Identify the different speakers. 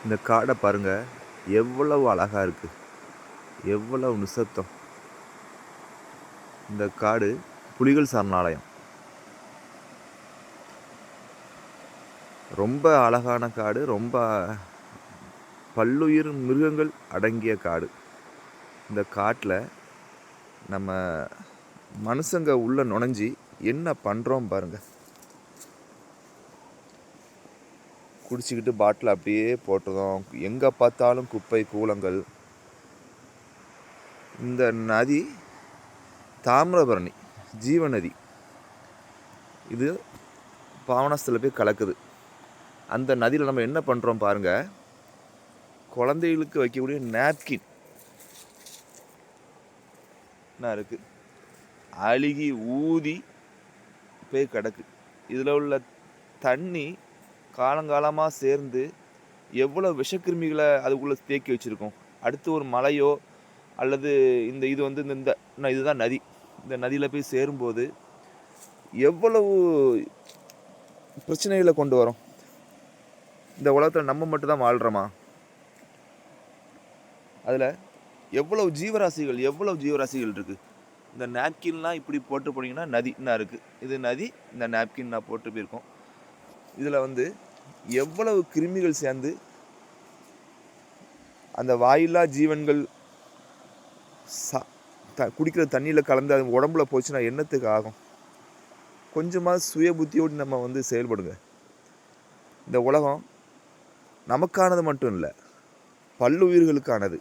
Speaker 1: இந்த காடை பாருங்க, எவ்வளவு அழகா இருக்கு. எவ்வளவு நிசப்தம். இந்த காடு புலிகள் சரணாலயம். ரொம்ப அழகான காடு. ரொம்ப பல்லுயிர் மிருகங்கள் அடங்கிய காடு. இந்த காட்டில் நம்ம மனுஷங்க உள்ள நுழைஞ்சி என்ன பண்ணுறோம் பாருங்க. குடிச்சிக்கிட்டு பாட்டில் அப்படியே போட்டுறோம். எங்கே பார்த்தாலும் குப்பை கூலங்கள். இந்த நதி தாமிரபரணி ஜீவநதி. இது பாவனாசத்தில் போய் கலக்குது. அந்த நதியில் நம்ம என்ன பண்ணுறோம் பாருங்கள். குழந்தைகளுக்கு வைக்கக்கூடிய நேப்கின் என்ன இருக்குது, அழுகி ஊதி போய் கிடக்கு. இதில் உள்ள தண்ணி காலங்காலமாக சேர்ந்து எவ்வளோ விஷக்கிருமிகளை அதுக்குள்ளே தேக்கி வச்சுருக்கோம். அடுத்து ஒரு மலையோ அல்லது இது வந்து இந்த இதுதான் நதி. இந்த நதியில் போய் சேரும்போது எவ்வளவு பிரச்சனைகளை கொண்டு வரும். இந்த உலகத்தில் நம்ம மட்டும்தான் வாழ்கிறோமா? அதில் எவ்வளவு ஜீவராசிகள் இருக்குது. இந்த நாப்கின்லாம் இப்படி போட்டு போனீங்கன்னா நதின்னா இருக்குது. இது நதி. இந்த நாப்கின் நான் போட்டு போயிருக்கோம். இதில் வந்து எவ்வளவு கிருமிகள் சேர்ந்து அந்த வாயில்லா ஜீவன்கள் குடிக்கிற தண்ணியில் கலந்து அது உடம்புல போச்சுன்னா என்னத்துக்கு ஆகும்? கொஞ்சமாக சுய புத்தியோடு நம்ம வந்து செயல்படுங்க. இந்த உலகம் நமக்கானது மட்டும் இல்லை, பல்லுயிர்களுக்கானது.